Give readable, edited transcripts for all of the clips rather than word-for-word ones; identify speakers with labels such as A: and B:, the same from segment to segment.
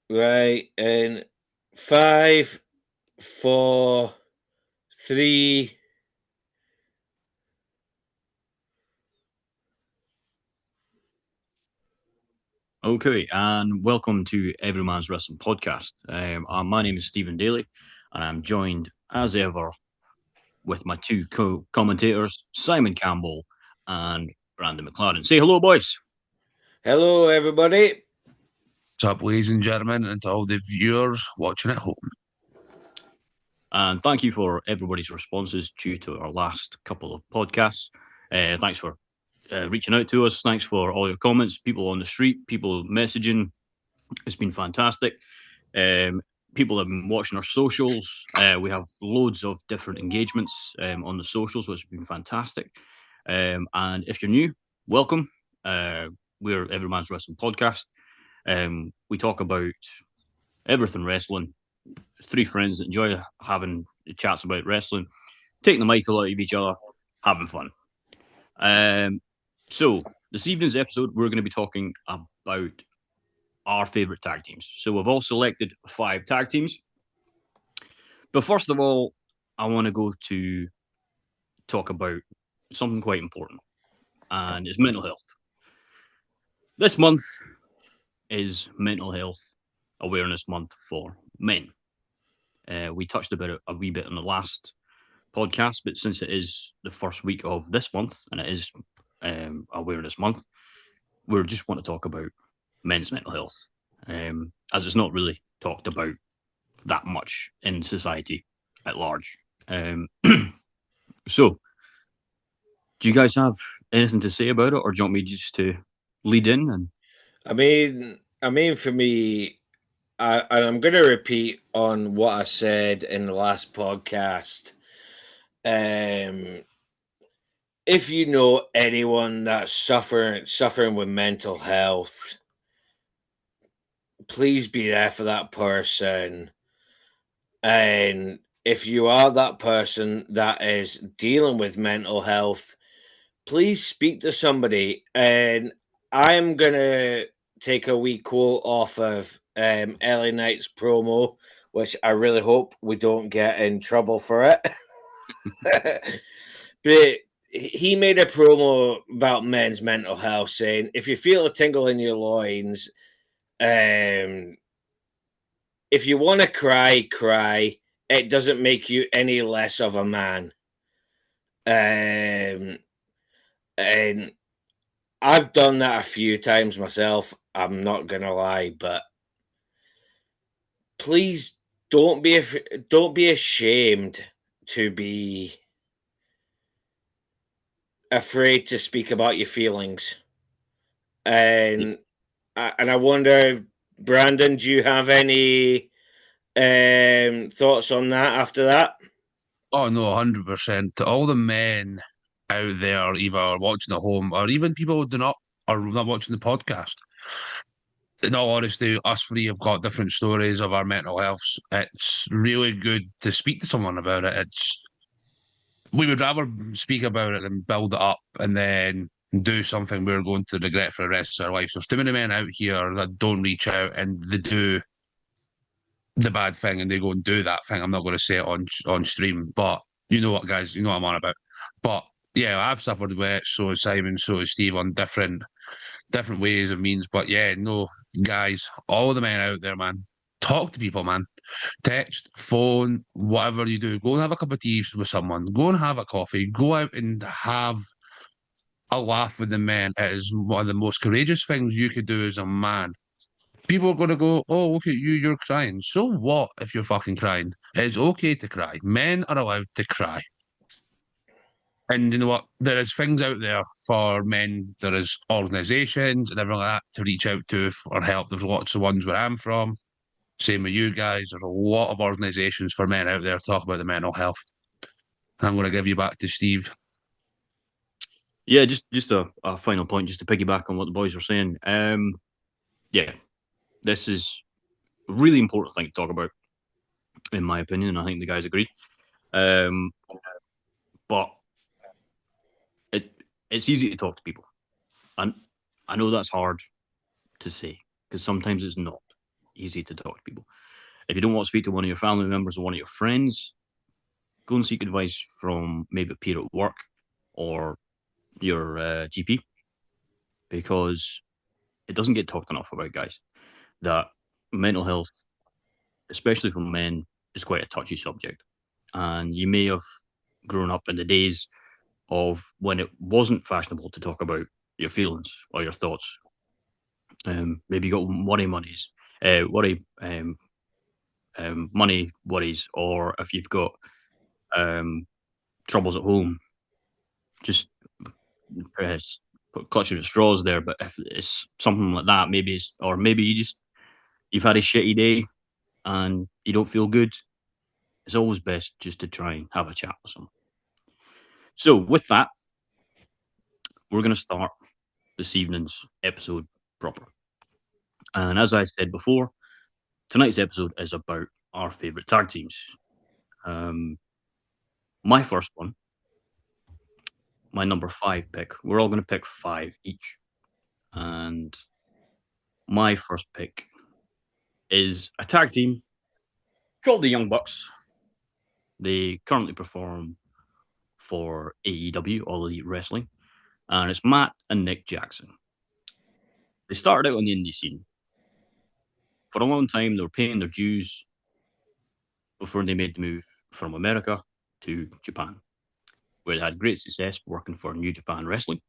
A: Right, and 5, 4, 3.
B: Okay, and welcome to Everyman's Wrestling Podcast. My name is Stephen Daly, and I'm joined, as ever, with my two commentators, Simon Campbell and Brandon McLaren. Say hello, boys.
A: Hello, everybody.
C: What's up, ladies and gentlemen, and to all the viewers watching at home.
B: And thank you for everybody's responses due to our last couple of podcasts. Thanks for reaching out to us. Thanks for all your comments, people on the street, people messaging. It's been fantastic. Um, People have been watching our socials. We have loads of different engagements on the socials, which has been fantastic. And if you're new, welcome. We're Everyman's Wrestling Podcast. We talk about everything wrestling. Three friends that enjoy having chats about wrestling, taking the mic a lot of each other, having fun. Um, so this evening's episode, we're going to be talking about our favorite tag teams. So we've all selected 5 tag teams. But first of all, I want to go to talk about something quite important, and it's mental health. This month is Mental Health Awareness Month for men. We touched about it a wee bit in the last podcast, but since it is the first week of this month and it is Awareness Month, we just want to talk about men's mental health, as it's not really talked about that much in society at large. So, do you guys have anything to say about it, or do you want me just to lead in? And
A: I mean, for me, and I'm going to repeat on what I said in the last podcast. Um, if you know anyone that's suffering with mental health, please be there for that person. And if you are that person that is dealing with mental health, please speak to somebody. And I'm gonna take a wee quote off of LA Knight's promo, which I really hope we don't get in trouble for it. But he made a promo about men's mental health, saying, "If you feel a tingle in your loins, um, if you want to cry, cry. It doesn't make you any less of a man." Um, and I've done that a few times myself. I'm not gonna lie, but please don't be ashamed to be afraid to speak about your feelings. And I wonder, if, Brandon, do you have any thoughts on that after that?
C: Oh no, 100%. To all the men out there, either watching at home or even people who do not are not watching the podcast. In all honesty, us three have got different stories of our mental health. It's really good to speak to someone about it. It's we would rather speak about it than build it up and then do something we're going to regret for the rest of our life. So there's too many men out here that don't reach out and they do the bad thing and they go and do that thing. I'm not going to say it on stream, but you know what, guys, you know what I'm on about. But yeah, I've suffered with it. So has Simon, so has Steve on different ways and means. But yeah, no, guys, all the men out there, man, talk to people, man. Text, phone, whatever you do. Go and have a cup of tea with someone. Go and have a coffee. Go out and have a laugh with the men. It is one of the most courageous things you could do as a man. People are going to go, oh, look at you, you're crying. So what if you're fucking crying? It's okay to cry. Men are allowed to cry. And you know what? There is things out there for men. There is organisations and everything like that to reach out to for help. There's lots of ones where I'm from. Same with you guys. There's a lot of organisations for men out there to talk about the mental health. I'm going to give you back to Steve.
B: yeah, just a final point, just to piggyback on what the boys were saying. Yeah, this is a really important thing to talk about, in my opinion, and I think the guys agree. Um, but it it's easy to talk to people, and I know that's hard to say because sometimes it's not easy to talk to people. If you don't want to speak to one of your family members or one of your friends, go and seek advice from maybe a peer at work or your GP, because it doesn't get talked enough about, guys, that mental health, especially for men, is quite a touchy subject. And you may have grown up in the days of when it wasn't fashionable to talk about your feelings or your thoughts. Maybe you got worry money worries, or if you've got um, troubles at home, just uh, clutching at straws there. But if it's something like that, or maybe you've had a shitty day and you don't feel good, it's always best just to try and have a chat with someone. So with that, we're going to start this evening's episode proper. And as I said before, tonight's episode is about our favorite tag teams. My first one, my number 5 pick. We're all going to pick 5 each. And my first pick is a tag team called the Young Bucks. They currently perform for AEW, All Elite Wrestling, and it's Matt and Nick Jackson. They started out on the indie scene. For a long time, they were paying their dues before they made the move from America to Japan, where they had great success working for New Japan Wrestling,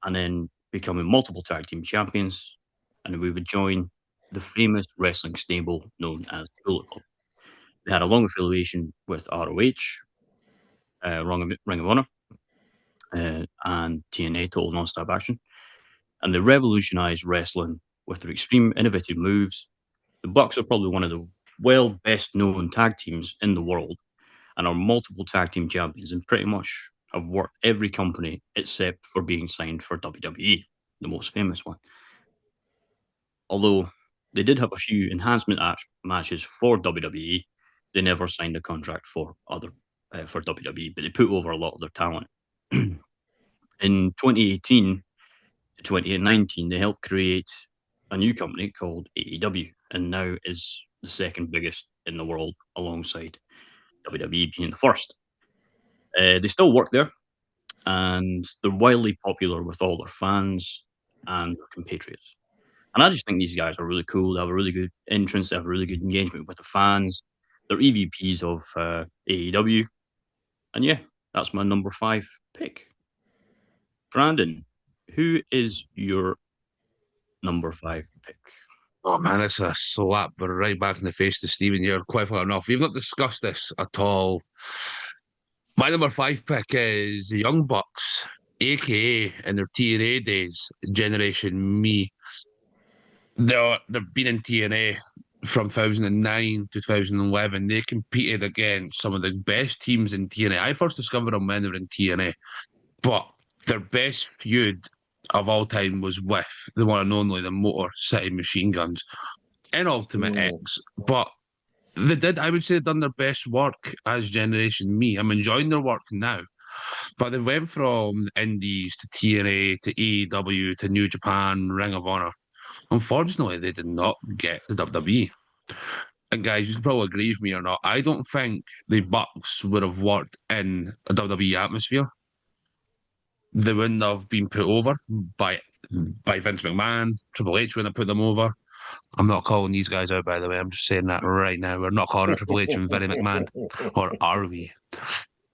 B: and then becoming multiple tag team champions, and we would join the famous wrestling stable known as Bullet Club. They had a long affiliation with ROH, Ring of Honor, and TNA, Total Nonstop Action, and they revolutionized wrestling with their extreme innovative moves. The Bucks are probably one of the best known tag teams in the world, and are multiple tag team champions, and pretty much have worked every company except for being signed for WWE, the most famous one. Although they did have a few enhancement matches for WWE, they never signed a contract for WWE, but they put over a lot of their talent. In 2018 to 2019, they helped create a new company called AEW, and now is the second biggest in the world, alongside WWE being the first. They still work there, and they're wildly popular with all their fans and their compatriots. And I just think these guys are really cool. They have a really good entrance. They have a really good engagement with the fans. They're EVPs of AEW. And yeah, that's my number 5 pick. Brandon, who is your number 5 pick?
C: Oh man, it's a slap right back in the face to Stephen here. Quite far enough. We've not discussed this at all. My number 5 pick is the Young Bucks, aka in their TNA days, Generation Me. They've been in TNA from 2009 to 2011. They competed against some of the best teams in TNA. I first discovered them when they were in TNA, but their best feud of all time was with the one and only the Motor City Machine Guns in Ultimate X. But I would say, they've done their best work as Generation Me. I'm enjoying their work now. But they went from Indies to TNA to AEW to New Japan, Ring of Honor. Unfortunately, they did not get the WWE. And guys, you can probably agree with me or not. I don't think the Bucks would have worked in a WWE atmosphere. They wouldn't have been put over by Vince McMahon. Triple H wouldn't have put them over. I'm not calling these guys out, by the way. I'm just saying that right now. We're not calling Triple H and Vinnie McMahon, or are we?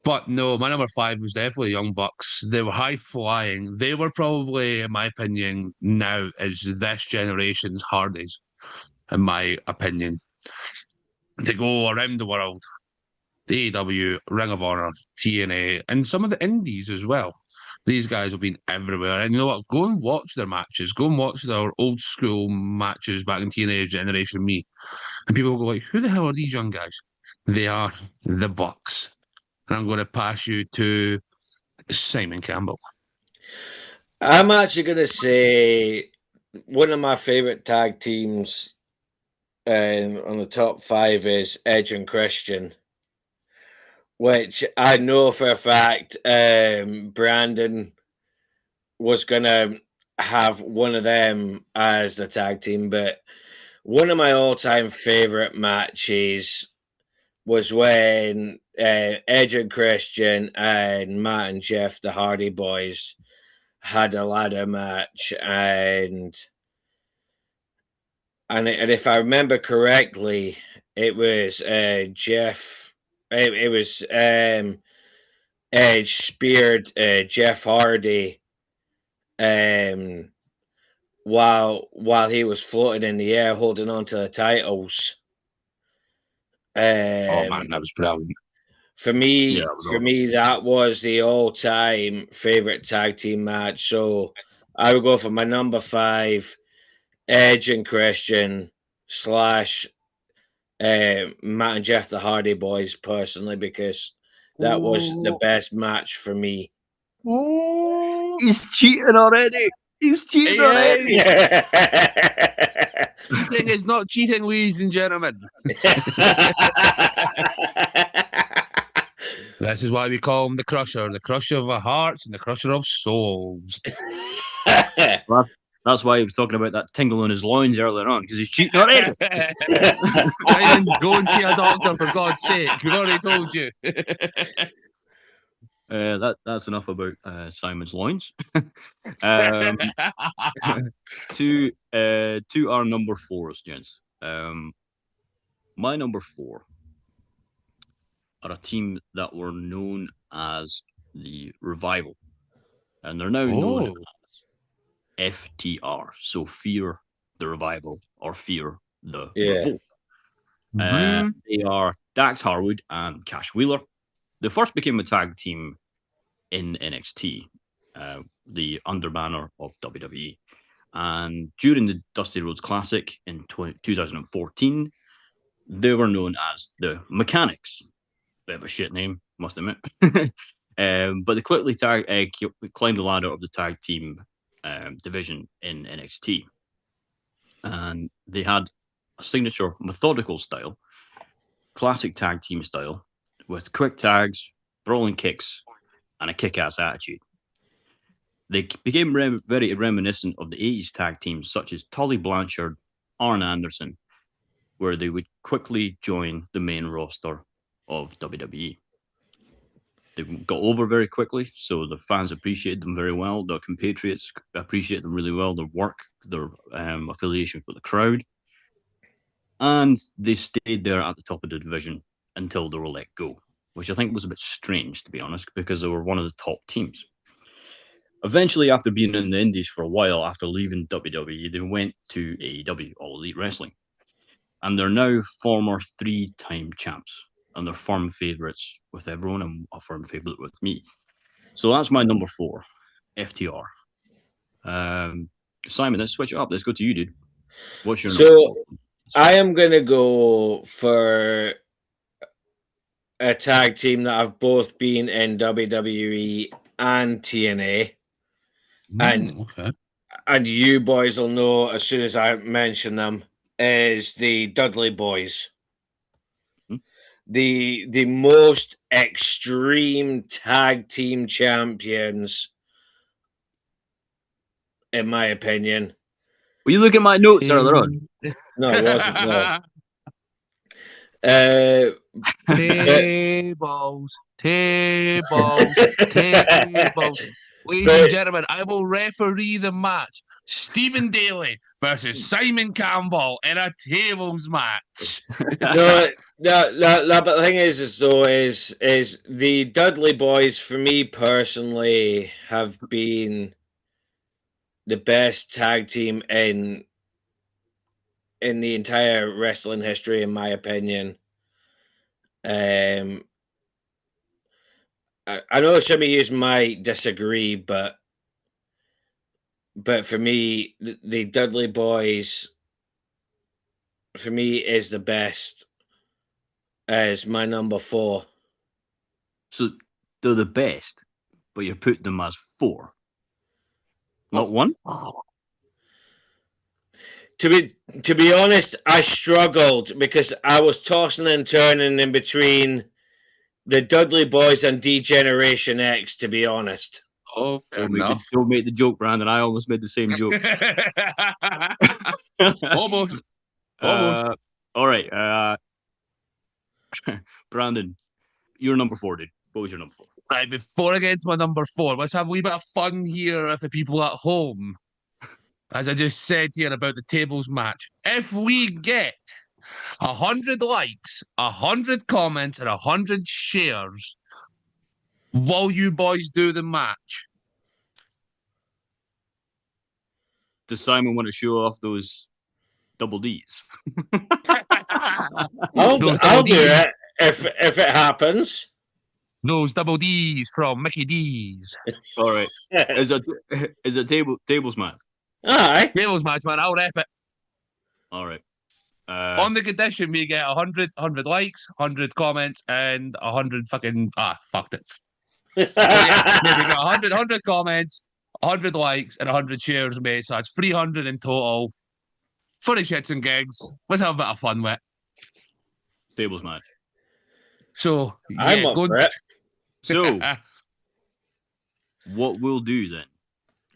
C: But no, my number 5 was definitely Young Bucks. They were high flying. They were probably, in my opinion, now is this generation's Hardys, in my opinion. They go around the world, the AEW, Ring of Honor, TNA, and some of the indies as well. These guys have been everywhere. And you know what? Go and watch their matches. Go and watch their old school matches back in TNA Generation Me. And people will go like, who the hell are these young guys? They are the Bucks. And I'm going to pass you to Simon Campbell.
A: I'm actually going to say one of my favorite tag teams on the top 5 is Edge and Christian, which I know for a fact Brandon was going to have one of them as the tag team, but one of my all-time favorite matches was when Edge and Christian and Matt and Jeff, the Hardy Boys, had a ladder match, and if I remember correctly, it was Jeff. It was Edge speared Jeff Hardy um, while he was floating in the air, holding on to the titles.
C: Oh man, that was brilliant.
A: For me,
B: Yeah,
A: that was the all-time favorite tag team match. So I would go for my number 5, Edge and Christian / Matt and Jeff, the Hardy Boys, personally, because that was the best match for me.
B: He's cheating already. He's cheating already.
C: Cheating is not cheating, ladies and gentlemen. This is why we call him the Crusher of our hearts and the Crusher of souls.
B: That's why he was talking about that tingle in his loins earlier on, because he's cheating already.
C: Simon, go and see a doctor, for God's sake. We've already told you.
B: That's enough about Simon's loins. To our number 4s, gents. My number 4 are a team that were known as the Revival, and they're now known as FTR. So Fear the Revival, or Fear the Revolt. They are Dax Harwood and Cash Wheeler. They first became a tag team in NXT, the underbanner of WWE. And during the Dusty Rhodes Classic in 2014, they were known as the Mechanics. Bit of a shit name, must admit. But they quickly climbed the ladder of the tag team division in NXT. And they had a signature methodical style, classic tag team style, with quick tags, brawling kicks, and a kick-ass attitude. They became very reminiscent of the 80s tag teams such as Tully Blanchard, Arn Anderson, where they would quickly join the main roster of WWE. They got over very quickly, so the fans appreciated them very well. Their compatriots appreciated them really well, their work, their affiliation with the crowd. And they stayed there at the top of the division until they were let go, which I think was a bit strange, to be honest, because they were one of the top teams. Eventually, after being in the Indies for a while, after leaving WWE, they went to AEW, All Elite Wrestling. And they're now former 3-time champs, and they're firm favourites with everyone and a firm favourite with me. So that's my number 4, FTR. Simon, let's switch it up. Let's go to you, dude. What's your number 4?
A: I am going to go for a tag team that have both been in WWE and TNA. And you boys will know as soon as I mention them, is the Dudley Boys. The most extreme tag team champions, in my opinion.
B: Will you look at my notes earlier on?
A: No, it wasn't. No.
C: Tables. Ladies and gentlemen, I will referee the match. Stephen Daly versus Simon Campbell in a tables match.
A: No, but the thing is the Dudley Boys, for me personally, have been the best tag team in the entire wrestling history, in my opinion. I know some of you might disagree, but for me, the Dudley Boys, for me, is the best as my number 4.
B: So they're the best, but you're putting them as 4, not 1.
A: To be honest, I struggled because I was tossing and turning in between the Dudley Boys and D-Generation X, to be honest.
C: Oh, fair enough.
B: Don't make the joke, Brandon. I almost made the same joke.
C: Almost. Almost.
B: All right. Brandon, you're number 4, dude. What was your number 4?
C: Right, before I get into my number 4, let's have a wee bit of fun here with the people at home. As I just said here about the tables match, if we get 100 likes, 100 comments, and 100 shares, will you boys do the match?
B: Does Simon want to show off those double D's?
A: I'll
C: Those
A: I'll
C: double
A: do
C: Ds.
A: it if it happens.
C: Those double D's from Mickey D's.
B: All right. Is it tables match?
A: Aye.
C: Tables match, man. I'll ref it.
B: All right.
C: On the condition we get 100 likes, 100 comments, and 100 fucking... fucked it. Yeah, we got 100 comments, 100 likes, and 100 shares, mate. So that's 300 in total. Funny shits and gigs. Let's have a bit of fun with it.
B: Tables match.
C: So,
A: I'm
C: yeah,
A: up for it.
B: So, what we'll do then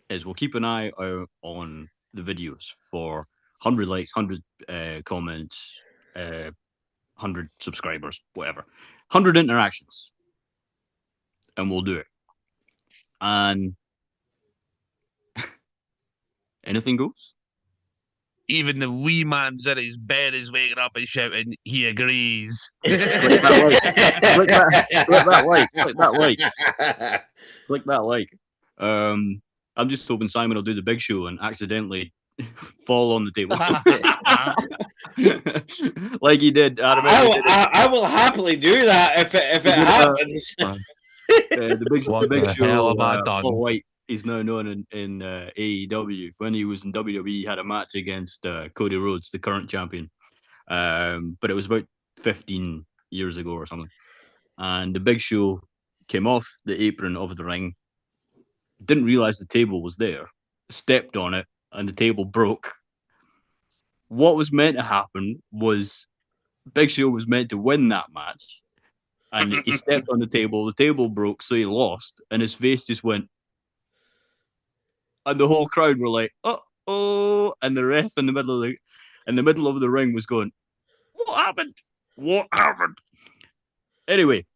B: is we'll keep an eye out on the videos for 100 likes, 100 comments, 100 subscribers, whatever. 100 interactions. And we'll do it. And anything goes.
C: Even the wee man's in his bed is waking up and shouting, he agrees.
B: Click that like. Click that like. Click that like. I'm just hoping Simon will do the big show and accidentally fall on the table. Like he did.
A: I will happily do that if it happens.
B: The big show.
C: Hell have I done?
B: Paul White, he's now known in AEW. When he was in WWE, he had a match against Cody Rhodes, the current champion. But it was about 15 years ago or something. And the Big Show came off the apron of the ring, didn't realize the table was there, stepped on it, and the table broke. What was meant to happen was Big Show was meant to win that match. And he stepped on the table broke, so he lost, and his face just went. And the whole crowd were like, "Oh!" And the ref in the middle of the ring was going, "What happened? What happened?" Anyway,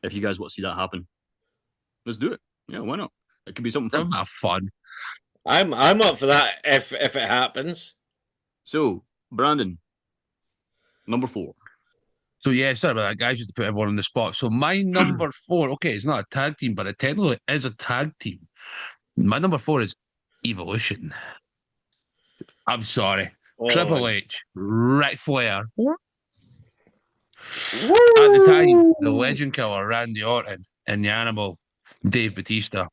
B: if you guys want to see that happen, let's do it. Yeah, why not? It could be something fun.
C: Have fun.
A: I'm up for that if it happens.
B: So, Brandon, number 4.
C: So yeah, sorry about that, guys. Just to put everyone on the spot. So my number 4, okay, it's not a tag team, but it technically is a tag team. My number 4 is Evolution. I'm sorry. Triple H, Ric Flair. At the time, the Legend Killer, Randy Orton, and the Animal, Dave Bautista.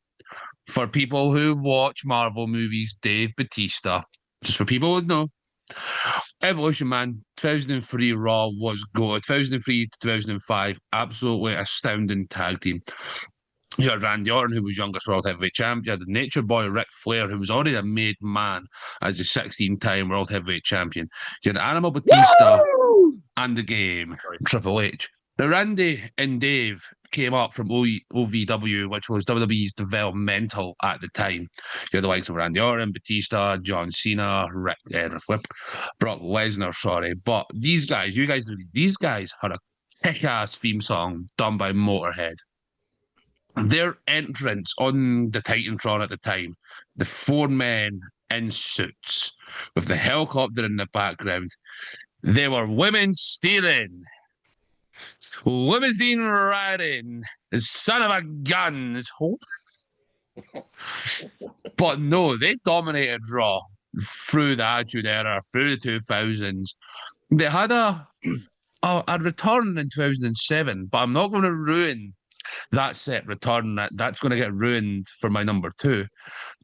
C: For people who watch Marvel movies, Dave Bautista, just for people who would know, Evolution, man, 2003 Raw was good. 2003 to 2005, absolutely astounding tag team. You had Randy Orton, who was youngest world heavyweight champ. You had the Nature Boy Ric Flair, who was already a made man as the 16-time world heavyweight champion. You had Animal Batista and the Game, Triple H. Now, Randy and Dave came up from OVW, which was WWE's developmental at the time. You had the likes of Randy Orton, Batista, John Cena, Brock Lesnar, sorry. But these guys had a kick-ass theme song done by Motorhead. Their entrance on the Titantron at the time, the 4 men in suits with the helicopter in the background, they were women stealing, limousine riding, son of a gun. But no, they dominated Raw through the Attitude Era, through the 2000s. They had a return in 2007, but I'm not going to ruin that set return. That's going to get ruined for my number 2.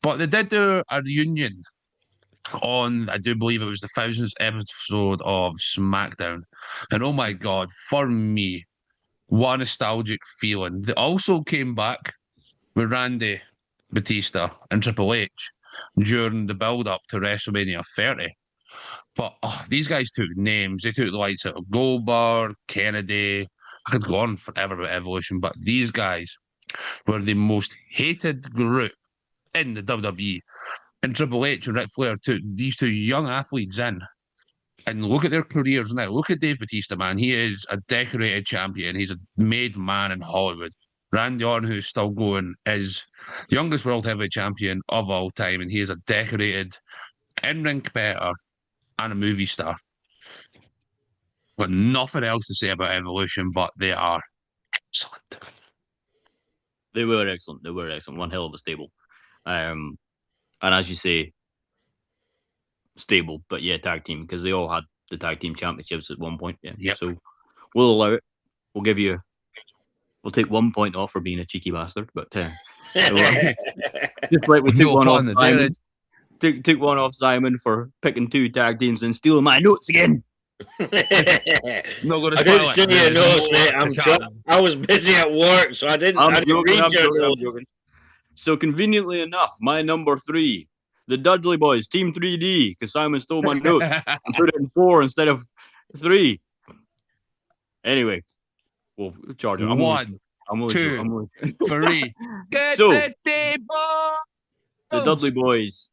C: But they did do a reunion on, I do believe it was the 1000th episode of SmackDown. And oh my God, for me, what a nostalgic feeling. They also came back with Randy, Batista, and Triple H during the build-up to WrestleMania 30. But these guys took names. They took the likes of Goldberg, Kennedy. I could go on forever about Evolution, but these guys were the most hated group in the WWE. And Triple H and Ric Flair took these 2 young athletes in And look at their careers now. Look at Dave Bautista, man. He is a decorated champion. He's a made man in Hollywood. Randy Orton, who's still going, is the youngest world heavyweight champion of all time, and he is a decorated in-ring competitor and a movie star. But nothing else to say about Evolution, but they are excellent.
B: They were excellent. They were excellent. One hell of a stable. And as you say, stable, but yeah, tag team, because they all had the tag team championships at one point. Yeah.
C: Yep.
B: So we'll allow it. We'll take 1 point off for being a cheeky bastard, but just like we took one off Simon. Took one off Simon for picking 2 tag teams and stealing my notes again.
C: No, I
A: didn't see your notes, mate. I was busy at work, so I didn't read your notes.
B: So conveniently enough, my number 3, the Dudley Boys, Team 3D, because Simon stole my notes and put it in 4 instead of 3. Anyway, we'll charge it.
C: 1, 2, 3. Get
B: so,
C: the table.
B: The Dudley Boys,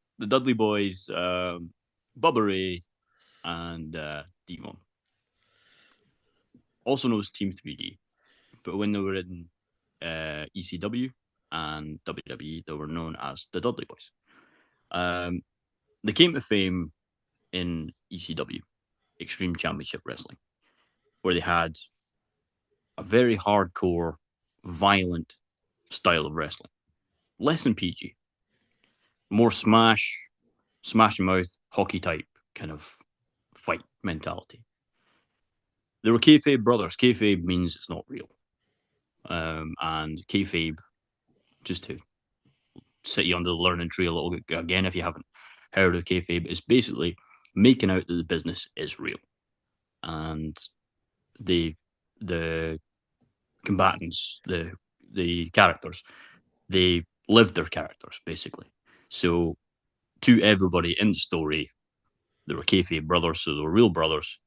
B: Bubba Ray, and Devon. Also known as Team 3D. But when they were in ECW and WWE, they were known as the Dudley Boys. They came to fame in ECW, Extreme Championship Wrestling, where they had a very hardcore, violent style of wrestling. Less than PG. More smash and mouth, hockey type kind of fight mentality. They were kayfabe brothers. Kayfabe means it's not real. And kayfabe, just to sit you under the learning tree a little bit again, if you haven't heard of kayfabe, is basically making out that the business is real. And the combatants, the characters, they live their characters, basically. So to everybody in the story, they were kayfabe brothers, so they were real brothers,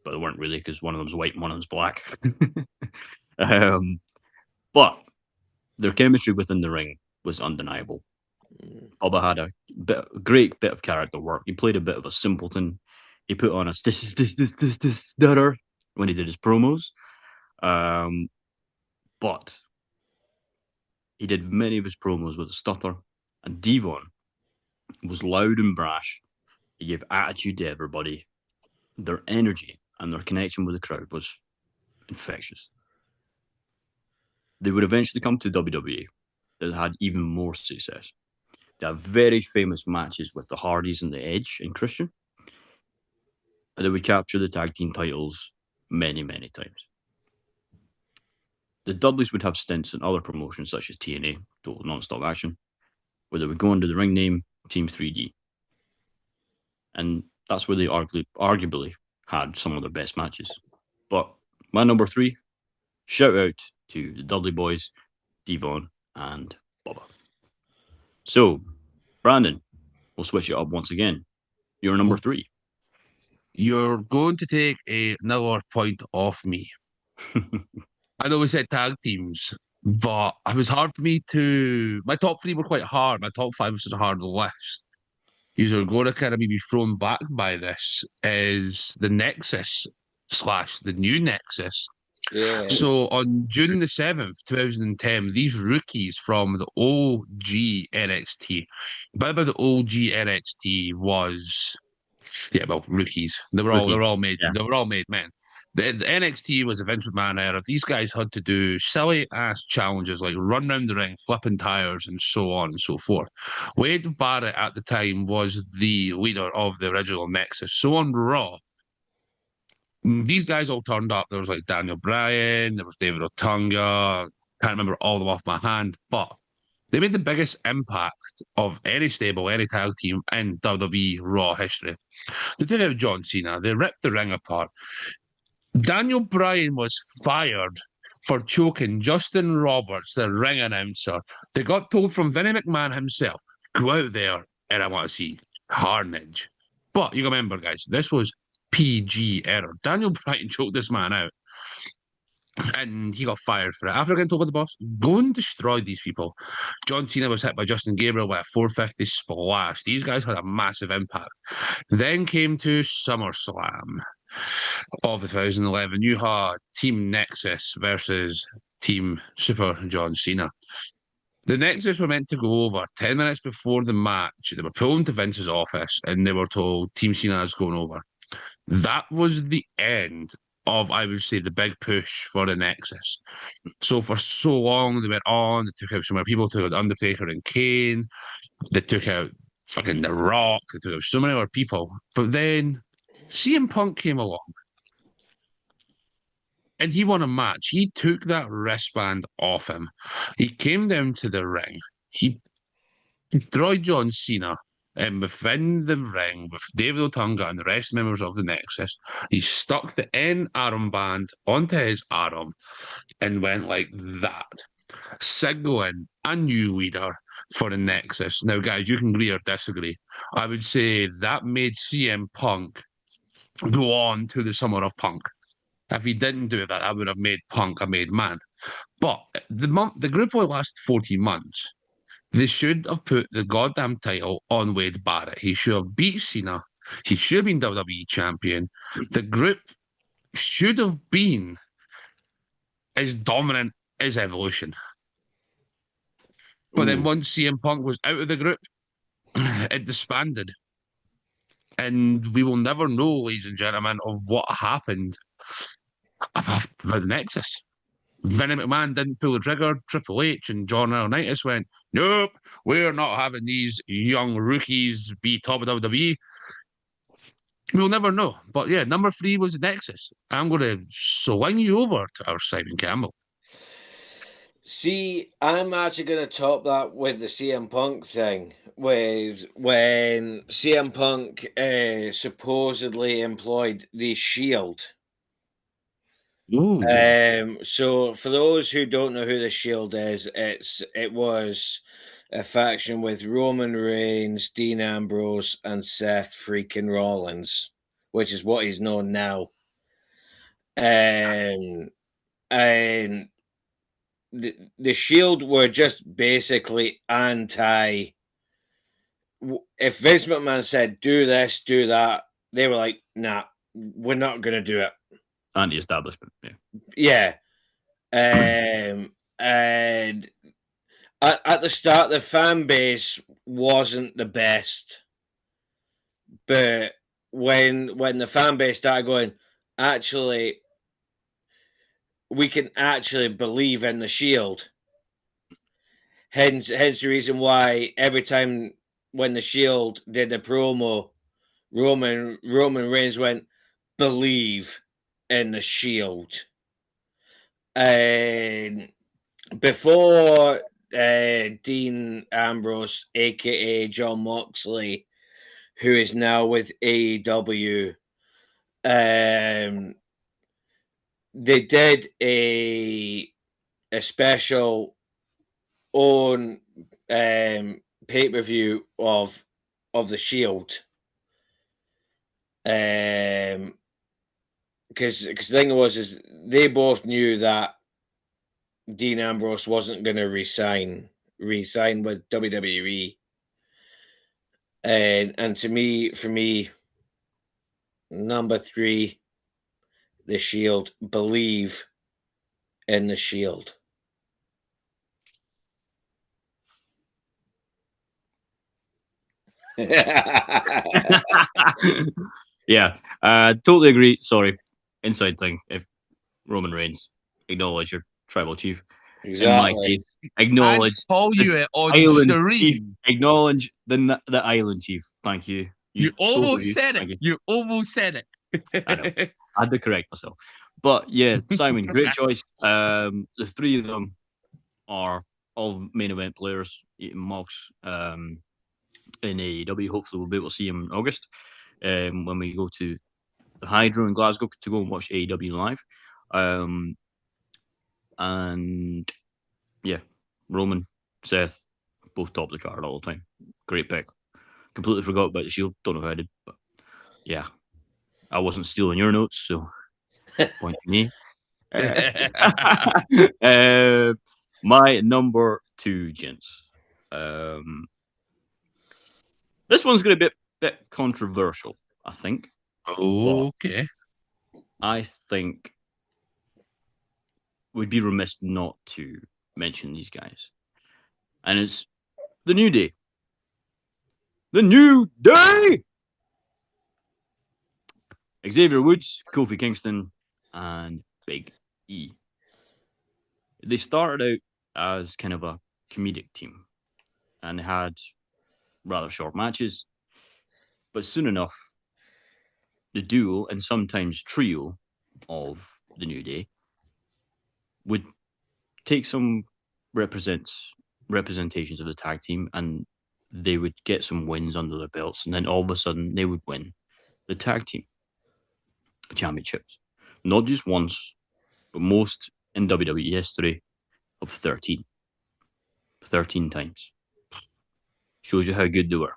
B: but they weren't really, because one of them's white and one of them's black. But their chemistry within the ring was undeniable. Bubba had a great bit of character work. He played a bit of a simpleton. He put on a stutter when he did his promos. But he did many of his promos with a stutter. And Devon was loud and brash. He gave attitude to everybody. Their energy and their connection with the crowd was infectious. They would eventually come to WWE that had even more success. They have very famous matches with the Hardys and the Edge and Christian. And they would capture the tag team titles many, many times. The Dudleys would have stints in other promotions such as TNA, Total Non-Stop Action, where they would go under the ring name Team 3D. And that's where they arguably had some of their best matches. But my number 3, shout out to the Dudley Boys, Devon, and Bubba. So, Brandon, we'll switch it up once again. You're number 3.
C: You're going to take another point off me. I know we said tag teams, but it was hard for me to... My top 3 were quite hard. My top 5 was such a hard list. You're going to kind of be thrown back by this, is the Nexus / the new Nexus.
A: Yeah.
C: So on June the 7th, 2010, these rookies from the OG NXT, by the OG NXT was, rookies. They were all made men. The NXT was a Vince McMahon era. These guys had to do silly ass challenges like run around the ring, flipping tires, and so on and so forth. Wade Barrett at the time was the leader of the original Nexus. So on Raw, these guys all turned up. There was like Daniel Bryan, there was David Otunga. Can't remember all of them off my hand, but they made the biggest impact of any stable, any tag team in WWE Raw history. They did out John Cena. They ripped the ring apart. Daniel Bryan was fired for choking Justin Roberts, the ring announcer. They got told from Vinnie McMahon himself, go out there and I want to see carnage. But you remember, guys, this was PG era. Daniel Bryan choked this man out. and he got fired for it. After getting told by the boss, go and destroy these people. John Cena was hit by Justin Gabriel with a 450 splash. These guys had a massive impact. Then came to SummerSlam of 2011. You had Team Nexus versus Team Super John Cena. The Nexus were meant to go over 10 minutes before the match. They were pulled into Vince's office and they were told Team Cena is going over. That was the end of, I would say, the big push for the Nexus. So for so long, they went on, they took out so many people, took out Undertaker and Kane, they took out fucking The Rock, they took out so many other people. But then CM Punk came along and he won a match. He took that wristband off him. He came down to the ring. He destroyed John Cena within the ring with David Otunga and the rest members of the Nexus. He stuck the end armband onto his arm and went like that, signaling a new leader for the Nexus. Now, guys, you can agree or disagree. I would say that made CM Punk go on to the Summer of Punk. If he didn't do that, I would have made Punk a made man. But the group only lasted 14 months. They should have put the goddamn title on Wade Barrett. He should have beat Cena. He should have been WWE champion. The group should have been as dominant as Evolution. But then once CM Punk was out of the group, it disbanded. And we will never know, ladies and gentlemen, of what happened with the Nexus. Vinnie McMahon didn't pull the trigger. Triple H and John Laurinaitis went, nope, we're not having these young rookies be top of WWE. We'll never know. But yeah, number 3 was the Nexus. I'm going to swing you over to our Simon Campbell.
A: See, I'm actually going to top that with the CM Punk thing, with when CM Punk supposedly employed the Shield.
C: Ooh.
A: So for those who don't know who the Shield is, it was a faction with Roman Reigns, Dean Ambrose, and Seth freaking Rollins, which is what he's known now. And the Shield were just basically anti. If Vince McMahon said do this, do that, they were like, nah, we're not going to do it.
B: Anti-establishment,
A: yeah. And at the start, the fan base wasn't the best, but when the fan base started going, actually, we can actually believe in the Shield. Hence the reason why every time when the Shield did the promo, Roman Reigns went, believe in the Shield. And before Dean Ambrose, aka John Moxley, who is now with AEW, they did a special on pay-per-view of the Shield. Because the thing is they both knew that Dean Ambrose wasn't going to resign with WWE, and for me, number 3, the Shield. Believe in the Shield.
B: Yeah, totally agree. Sorry, inside thing. If Roman Reigns, acknowledge your tribal chief.
A: Exactly.
B: In my case, acknowledge
C: call you it on
B: island
C: stream.
B: chief. Acknowledge the island chief. Thank you.
C: You almost said it. You almost said it.
B: I know. I had to correct myself. But yeah, Simon, great choice. The 3 of them are all main event players. Mox in AEW. Hopefully, we'll be able to see him in August when we go to the Hydro in Glasgow to go and watch AEW live. And yeah, Roman, Seth, both top of the card all the time. Great pick. Completely forgot about the Shield. Don't know how I did, but yeah, I wasn't stealing your notes, so point to me. My number 2, gents. This one's going to be a bit controversial, I think.
C: Okay.
B: I think we'd be remiss not to mention these guys. And it's the New Day. The New Day! Xavier Woods, Kofi Kingston, and Big E. They started out as kind of a comedic team and had rather short matches. But soon enough, the duo and sometimes trio of the New Day would take some representations of the tag team, and they would get some wins under their belts, and then all of a sudden they would win the tag team championships, not just once, but most in WWE history of 13 times. Shows you how good they were.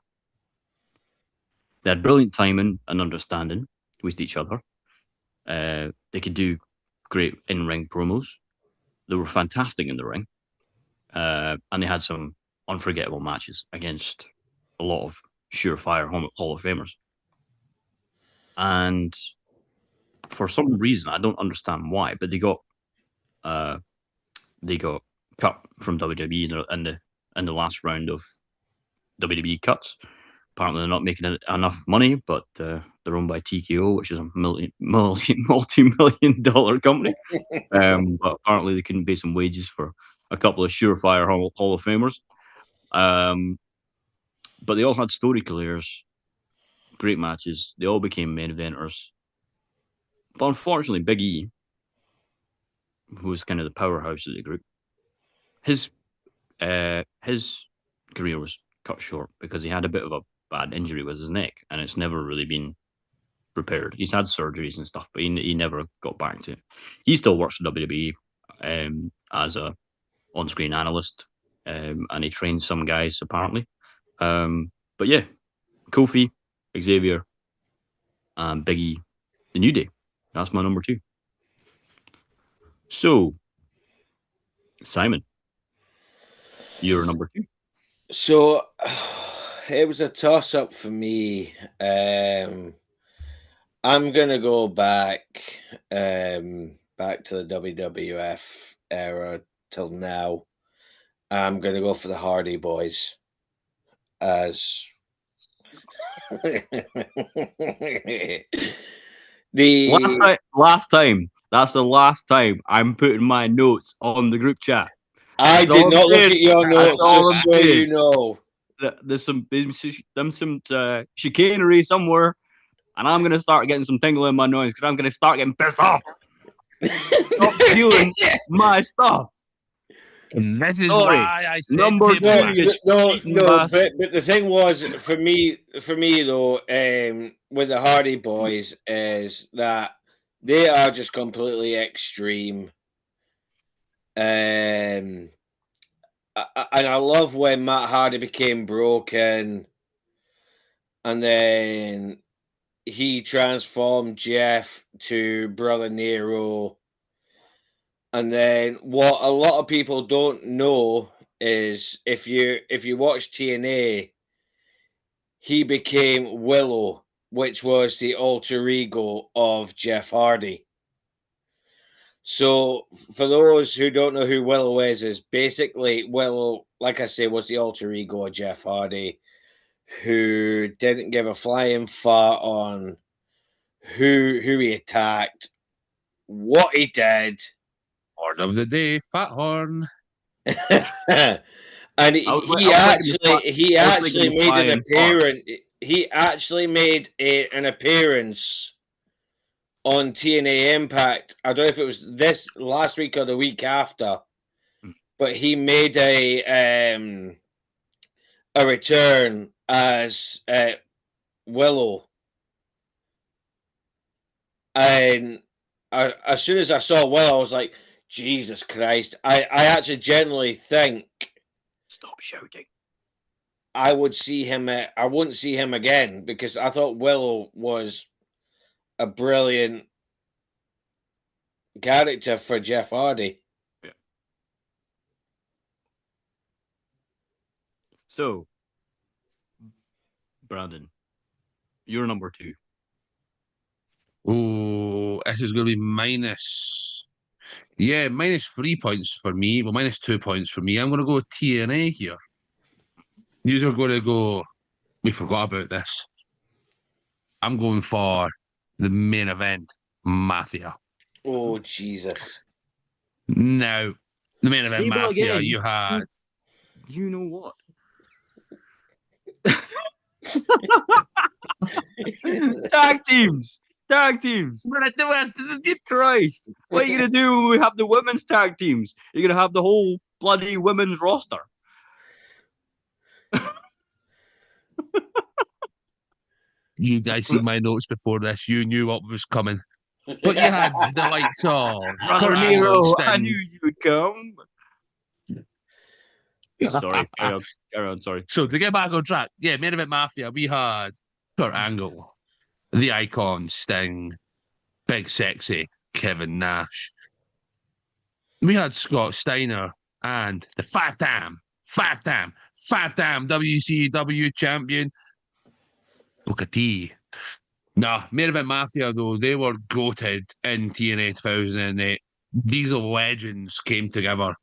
B: They had brilliant timing and understanding with each other. They could do great in-ring promos. They were fantastic in the ring. And they had some unforgettable matches against a lot of surefire Hall of Famers. And for some reason, I don't understand why, but they got cut from WWE in the last round of WWE cuts. Apparently, they're not making enough money, but they're owned by TKO, which is a multi-million dollar company. But apparently, they couldn't pay some wages for a couple of surefire Hall of Famers. But they all had story careers, great matches. They all became main eventers. But unfortunately, Big E, who was kind of the powerhouse of the group, his career was cut short because he had a bit of a bad injury with his neck, and it's never really been repaired. He's had surgeries and stuff, but he never got back to it. He still works for WWE as a on-screen analyst, and he trains some guys apparently. But yeah, Kofi, Xavier, and Big E, the New Day. That's my number 2. So, Simon, you're number 2.
A: So it was a toss-up for me. I'm gonna go back to the WWF era till now. I'm gonna go for the Hardy Boys as the
B: Last time. That's the last time I'm putting my notes on the group chat.
A: I did not look at your notes, just so you know.
B: There's some chicanery somewhere, and I'm gonna start getting some tingle in my nose because I'm gonna start getting pissed off. Stop stealing my stuff.
C: And this is why I said
B: number 2.
A: No, but the thing was for me though, with the Hardy Boys is that they are just completely extreme. And I love when Matt Hardy became broken, and then he transformed Jeff to Brother Nero. And then what a lot of people don't know is if you watch TNA, he became Willow, which was the alter ego of Jeff Hardy. So for those who don't know who Willow is basically Willow, like I say, was the alter ego of Jeff Hardy, who didn't give a flying fart on who he attacked, what he did.
C: Horn of the day, Fat Horn.
A: And he actually made an appearance. He actually made an appearance on TNA Impact. I don't know if it was this last week or the week after, but he made a return as Willow. And as soon as I saw Willow, I was like, Jesus Christ! I actually genuinely think.
B: Stop shouting.
A: I would see him. I wouldn't see him again because I thought Willow was a brilliant character for Jeff Hardy.
B: Yeah. So, Brandon, you're number 2.
C: Oh, this is going to be minus. Yeah, minus 3 points for me. Well, minus 2 points for me. I'm going to go with TNA here. These are going to go. We forgot about this. I'm going for the main event, Mafia.
A: Oh, Jesus.
C: Now, the main event,
B: Say that
C: Mafia,
B: again.
C: you had.
B: You know what? Tag teams. Christ. What are you going to do when we have the women's tag teams? You're going to have the whole bloody women's roster.
C: You guys see my notes before this. You knew what was coming. But you had the likes of
B: Brother
C: Kurt
B: Nero,
C: Angle,
B: I
C: Sting.
B: knew you would come. Sorry, carry on, sorry.
C: So to get back on track, yeah, main event Mafia, we had Kurt Angle, the Icon, Sting, Big Sexy, Kevin Nash. We had Scott Steiner and the five-time WCW champion, Booker T. Nah, main event Mafia, though, they were goated in TNA 2008. These legends came together.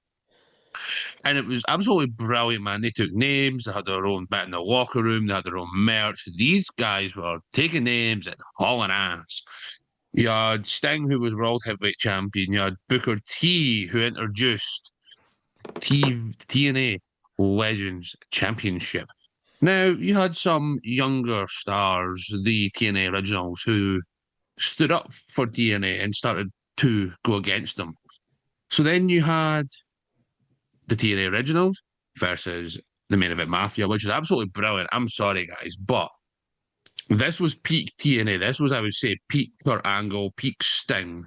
C: And it was absolutely brilliant, man. They took names, they had their own bit in the locker room, they had their own merch. These guys were taking names and hauling ass. You had Sting, who was World Heavyweight Champion. You had Booker T, who introduced TNA Legends Championship. Now, you had some younger stars, the TNA originals, who stood up for TNA and started to go against them. So then you had the TNA originals versus the main event Mafia, which is absolutely brilliant. I'm sorry, guys, but this was peak TNA. This was, I would say, peak Kurt Angle, peak Sting.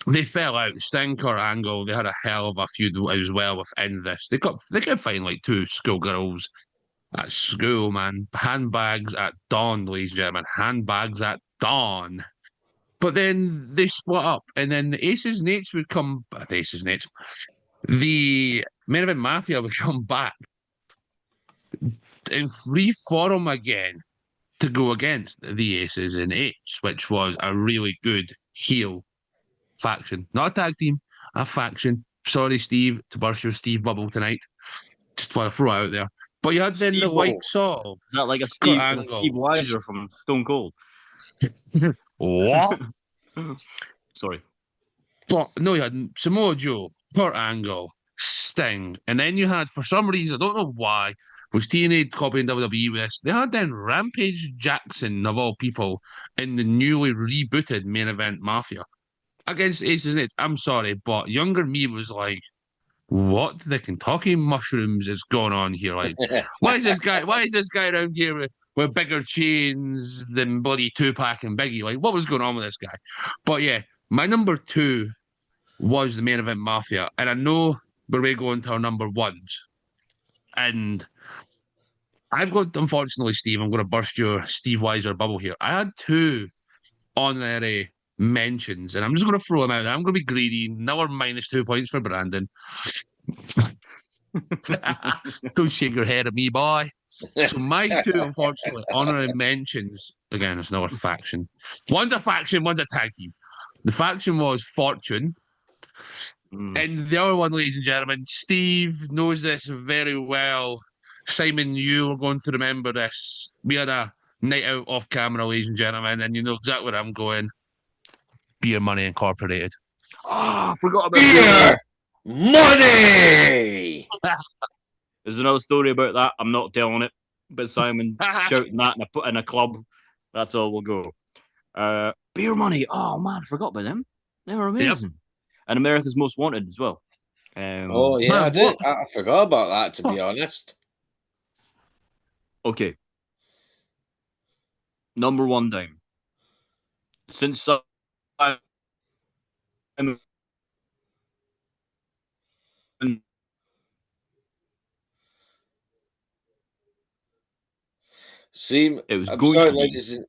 C: They fell out. Sting, Kurt Angle, they had a hell of a feud as well within this. They kept fighting like two schoolgirls at school, man. Handbags at dawn, ladies and gentlemen. Handbags at dawn. But then they split up, and then the Aces and Eights would come. The Aces and Eights. The main event Mafia would come back in free forum again to go against the Aces and Eights, which was a really good heel faction. Not a tag team, a faction. Sorry, Steve, to burst your Steve bubble tonight. Just want to throw it out there. But you had then the
B: Steve-O.
C: likes of
B: Is that like a
C: Kurt
B: Steve
C: Angle.
B: Weiser from Stone Cold?
C: What?
B: Sorry.
C: But no, you had Samoa Joe, Kurt Angle, Sting, and then you had, for some reason, I don't know why, was TNA copying WWE with this? They had then Rampage Jackson, of all people, in the newly rebooted main event Mafia against Aces and Eights. I'm sorry, but younger me was like, what the Kentucky mushrooms is going on here? Like, why is this guy around here with bigger chains than bloody Tupac and Biggie? Like, what was going on with this guy? But yeah, my number 2 was the main event Mafia. And I know we're going to our number 1s. And I've got, unfortunately, Steve, I'm going to burst your Steve Weiser bubble here. I had 2 honorary mentions, and I'm just going to throw them out there. I'm going to be greedy. Another minus 2 points for Brandon. Don't shake your head at me, boy. So my 2, unfortunately, honorary mentions, again, it's another faction. One's a faction, one's a tag team. The faction was Fortune. And the other one, ladies and gentlemen, Steve knows this very well. Simon, you are going to remember this. We had a night out off camera, ladies and gentlemen, and you know exactly where I'm going. Beer Money Incorporated.
B: Oh, I forgot about
A: Beer Money!
B: There's another story about that. I'm not telling it. But Simon shouting that in a club. That's all we'll go. Beer Money. Oh, man, I forgot about them. They were amazing. Yep. And America's Most Wanted as well.
A: Oh, yeah, I did. I forgot about that, to be honest.
B: Okay. Number 1 down. Since
A: See,
B: it was
A: I'm
B: going
A: sorry,
B: to
A: ladies and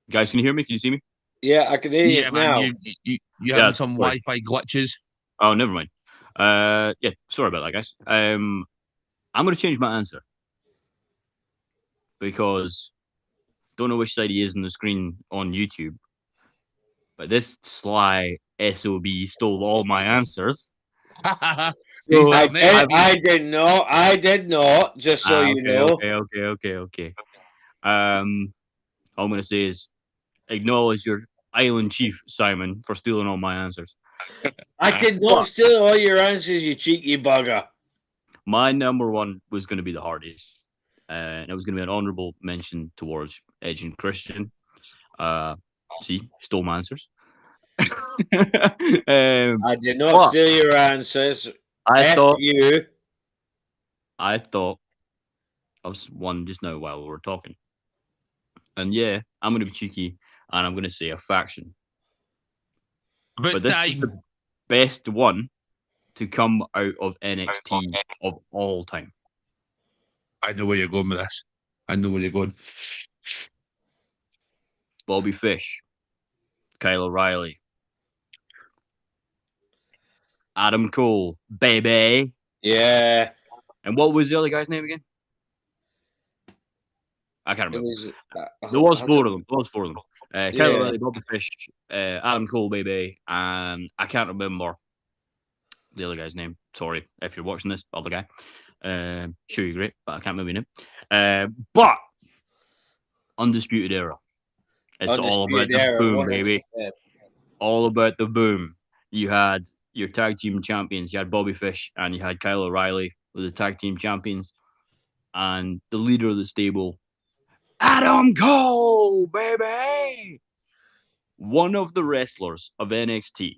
B: Guys, can you hear me? Can you see me?
A: Yeah, I can hear you
C: Yeah, man,
A: now.
C: you
B: Yeah,
C: having some
B: sorry.
C: Wi-Fi glitches?
B: Oh, never mind. Yeah, sorry about that, guys. I'm going to change my answer because don't know which side he is on the screen on YouTube, but this sly SOB stole all my answers.
C: He's
B: So
C: telling me.
A: I did not. I did not. Just so you
B: okay,
A: know.
B: okay. All I'm going to say is acknowledge your island chief, Simon, for stealing all my answers.
A: I did not
B: But
A: steal all your answers, you cheeky bugger.
B: my number one was going to be the Hardys. And it was going to be an honorable mention towards Edge and Christian. See, stole my answers.
A: I did not
B: But
A: steal your answers.
B: I
A: F
B: thought
A: you.
B: I thought I was one just now while we were talking. And yeah, I'm going to be cheeky and I'm going to say a faction. But
C: About
B: this is
C: time.
B: the best one to come out of NXT of all time.
C: I know where you're going with this. I know where you're going.
B: Bobby Fish, Kyle O'Reilly, Adam Cole, baby.
A: Yeah.
B: And what was the other guy's name again? I can't
A: It
B: remember.
A: was.
B: There was four of them. Kyle
A: Yeah.
B: O'Reilly, Bobby Fish, Adam Cole, baby, and I can't remember the other guy's name. Sorry if you're watching this, other guy. Sure, you're great, but I can't remember your name. But Undisputed Era. It's all about
A: Undisputed
B: the
A: Era,
B: boom,
A: 100%.
B: baby. All about the boom. You had your tag team champions. You had Bobby Fish and you had Kyle O'Reilly with the tag team champions. And the leader of the stable, Adam Cole, baby. One of the wrestlers of NXT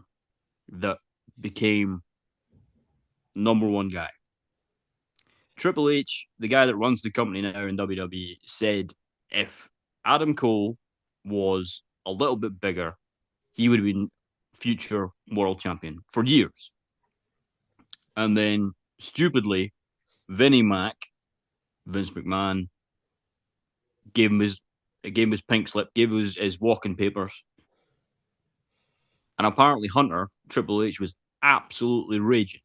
B: that became number one guy. Triple H, the guy that runs the company now in WWE, said if Adam Cole was a little bit bigger, he would have been future world champion for years. And then, stupidly, Vinnie Mac, Vince McMahon, gave him his pink slip, gave him his walking papers. And apparently Hunter, Triple H, was absolutely raging.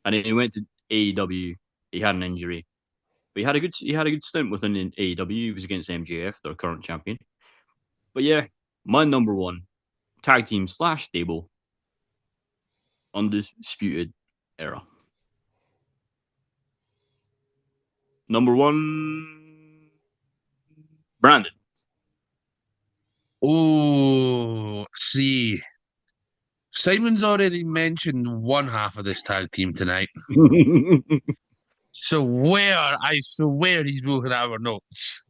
B: And then he went to AEW. He had an injury. But he had a good stint within AEW. He was against MJF, their current champion. But yeah, my number one tag team / stable, Undisputed Era. Number one, Brandon.
C: Oh, see. Simon's already mentioned one half of this tag team tonight. I swear he's looking at our notes.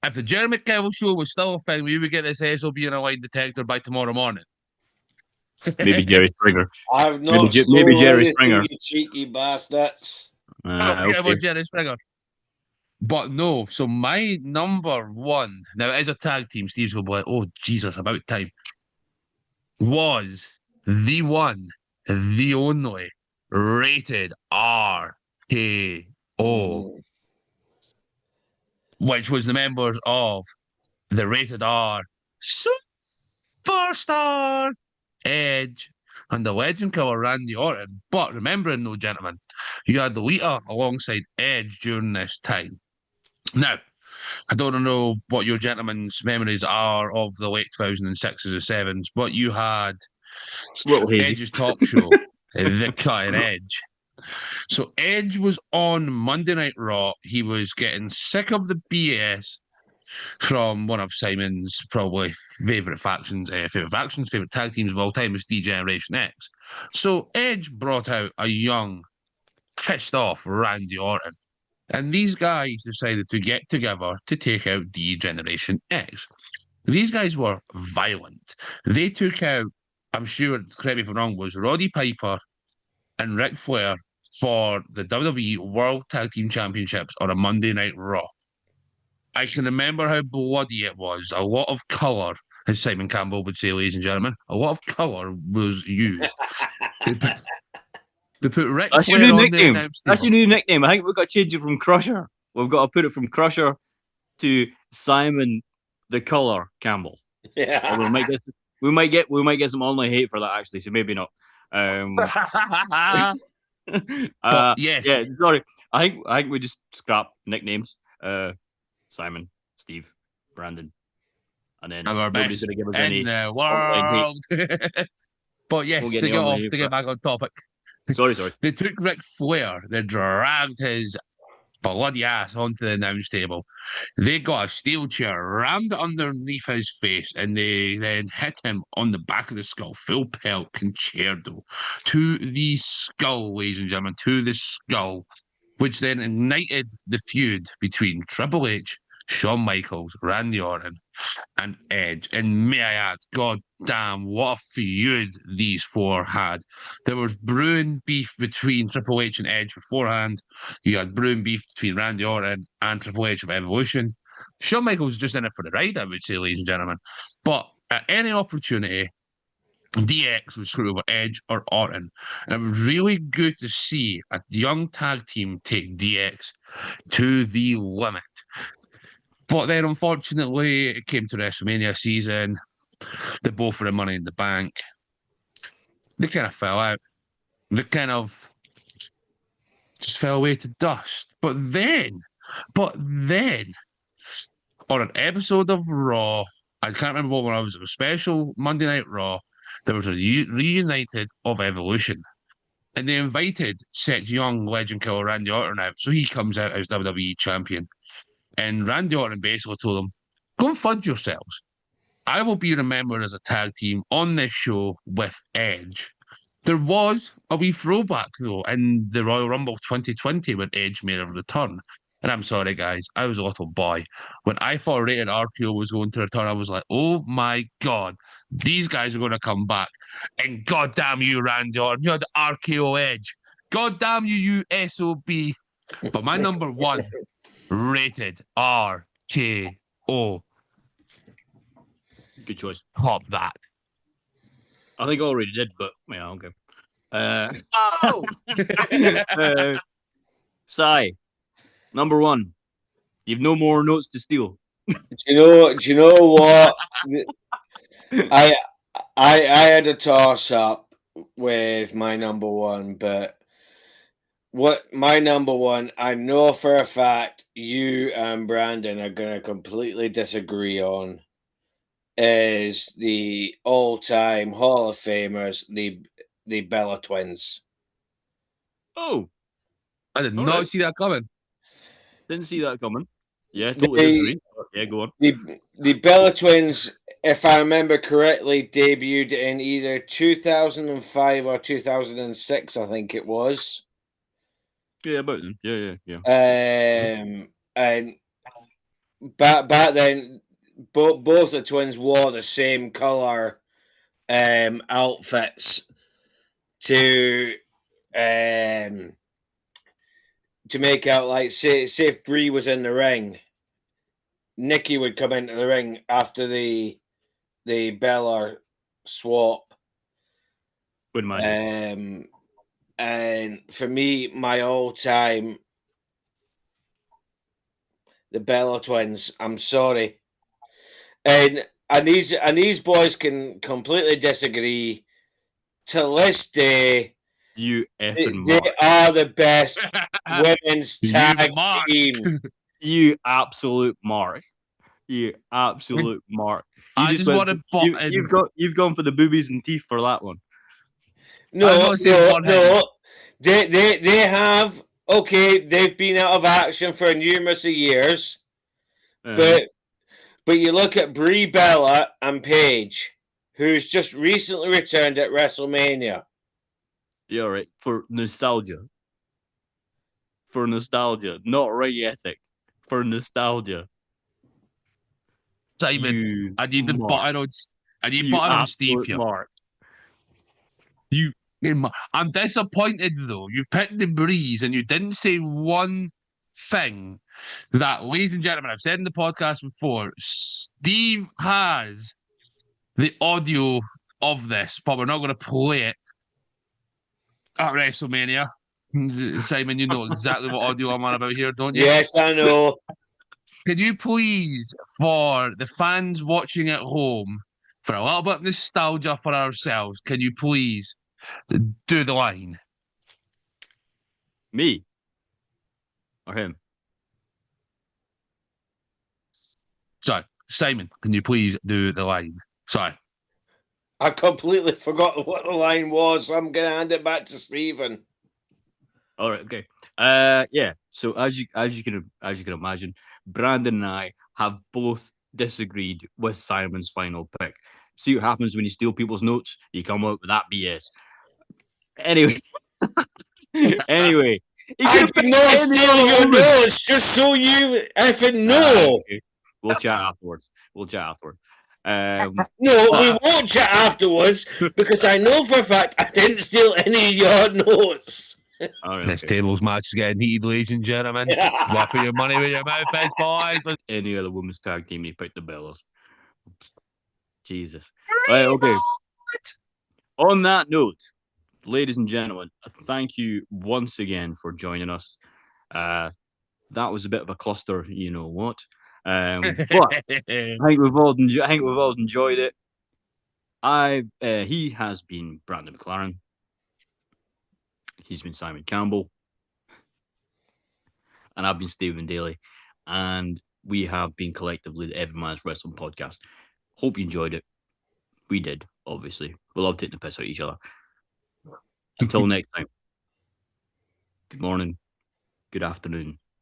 C: If the Jeremy Kevil show was still a thing, we would get this SOB in a lie detector by tomorrow morning.
B: Maybe Jerry Springer.
A: I've not
B: maybe
A: stolen
B: Jerry
A: anything,
B: Springer.
A: you cheeky bastards.
C: I don't forget
B: Okay.
C: about Jerry Springer. But no, so my number one, now it is a tag team, Steve's going to be like, oh, Jesus, about time, was the one, the only, rated RKO, which was the members of the Rated R Superstar Edge and the legend killer Randy Orton. But remembering, though, gentlemen, you had the Lita alongside Edge during this time. Now, I don't know what your gentlemen's memories are of the late 2006s or 7s, but you had
B: Little hazy.
C: Edge's talk show, The Cutting Edge. So Edge was on Monday Night Raw. He was getting sick of the BS from one of Simon's probably favorite factions, favorite tag teams of all time is D-Generation X. So Edge brought out a young, pissed off Randy Orton. And these guys decided to get together to take out D-Generation X. These guys were violent. They took out, I'm sure, correct me if I'm wrong, was Roddy Piper and Ric Flair for the WWE World Tag Team Championships on a Monday Night Raw. I can remember how bloody it was. A lot of colour, as Simon Campbell would say, ladies and gentlemen, a lot of colour was used. They put Ric Flair on the announce table.
B: That's your new nickname. I think we've got to change it from Crusher. We've got to put it from Crusher to Simon the Color Campbell.
A: Yeah.
B: We might get some online hate for that actually, so maybe not.
C: But yes,
B: Yeah, sorry. I think we just scrap nicknames. Simon, Steve, Brandon, and then
C: I'm our
B: nobody's
C: best
B: gonna give us
C: in
B: any
C: the
B: online hate.
C: world. But
B: Won't
C: yes,
B: get any online hate
C: to
B: for
C: get
B: it.
C: back on topic,
B: Sorry.
C: they took Ric Flair, they dragged his bloody ass onto the announce table. They got a steel chair rammed underneath his face and they then hit him on the back of the skull, full pelt concerto to the skull, ladies and gentlemen, to the skull, which then ignited the feud between Triple H, Shawn Michaels, Randy Orton, and Edge. And may I add, god damn, what a feud these four had. There was brewing beef between Triple H and Edge beforehand. You had brewing beef between Randy Orton and Triple H of Evolution. Shawn Michaels was just in it for the ride, I would say, ladies and gentlemen. But at any opportunity, DX would screw over Edge or Orton. And it was really good to see a young tag team take DX to the limit. But then, unfortunately, it came to WrestleMania season. They both were in Money in the Bank. They kind of fell out. They kind of just fell away to dust. But then, on an episode of Raw, I can't remember what one it was. It was a special Monday Night Raw. There was a reunited of Evolution. And they invited such young legend killer Randy Orton out. So he comes out as WWE champion. And Randy Orton basically told him, go and fudge yourselves. I will be remembered as a tag team on this show with Edge. There was a wee throwback, though, in the Royal Rumble 2020 when Edge made a return. And I'm sorry, guys, I was a little boy. When I thought Rated RKO was going to return, I was like, oh my God, these guys are going to come back. And goddamn you, Randy Orton, you had the RKO Edge. Goddamn you, you SOB. But my number one, Rated RKO.
B: Good choice.
C: Top that.
B: I think I already did, but yeah, okay.
C: Oh!
B: Sai, number one. You've no more notes to steal.
A: Do you know what? I had a toss up with my number one, but what my number one, I know for a fact you and Brandon are going to completely disagree on, is the all-time Hall of Famers, the Bella Twins.
B: Oh,
C: I did
B: all
C: not
B: right.
C: see that coming.
B: Didn't see that coming. Yeah, totally disagree. Yeah, go on.
A: The Bella Twins, if I remember correctly, debuted in either 2005 or 2006, I think it was.
B: Yeah, about them. Yeah.
A: And back then, both the twins wore the same color outfits to make out like say if Bree was in the ring, Nikki would come into the ring after the Bella swap.
B: Wouldn't mind.
A: And for me, my all time, the Bella Twins. I'm sorry, and these boys can completely disagree. To this day,
B: You effing
A: they
B: mark.
A: are the best women's tag team.
B: You absolute mark. You absolute mark.
C: I just want to butt in.
B: You've gone for the boobies and teeth for that one.
A: No,
C: I want to say
A: no. They have okay. They've been out of action for numerous of years, but you look at Brie Bella and Paige, who's just recently returned at WrestleMania.
B: Yeah, right. For nostalgia. Not right ethic. For nostalgia.
C: Simon, I need the button on. I need button on Steve here.
B: Mark.
C: I'm disappointed though. You've picked the breeze and you didn't say one thing that, ladies and gentlemen, I've said in the podcast before. Steve has the audio of this, but we're not going to play it at WrestleMania. Simon, you know exactly what audio I'm on about here, don't you?
A: Yes, I know.
C: Can you please, for the fans watching at home, for a little bit of nostalgia for ourselves, can you please do the line?
B: Me or him?
C: Sorry, Simon, can you please do the line? Sorry.
A: I completely forgot what the line was, so I'm going to hand it back to Stephen.
B: All right, okay. Yeah. So as you can imagine, Brandon and I have both disagreed with Simon's final pick. See what happens when you steal people's notes? You come out with that BS. Anyway, anyway, he
A: I
B: could have
A: did
B: picked
A: not
B: any
A: steal
B: other
A: your
B: woman.
A: notes, just so you effing know.
B: Okay. We'll chat afterwards.
A: No, we won't chat afterwards because I know for a fact I didn't steal any of your notes.
B: All right,
C: This
B: okay.
C: tables match is getting heated, ladies and gentlemen. Well, put your money where your mouth is, boys.
B: Any other women's tag team, he picked the Bellas. Jesus. Right, okay. On that note, ladies and gentlemen, thank you once again for joining us. That was a bit of a cluster, you know what? But I think we've all enjoyed it. He has been Brandon McLaren. He's been Simon Campbell, and I've been Stephen Daly, and we have been collectively the Everyman's Wrestling Podcast. Hope you enjoyed it. We did, obviously. We love taking the piss out of each other. Until next time. Good morning. Good afternoon.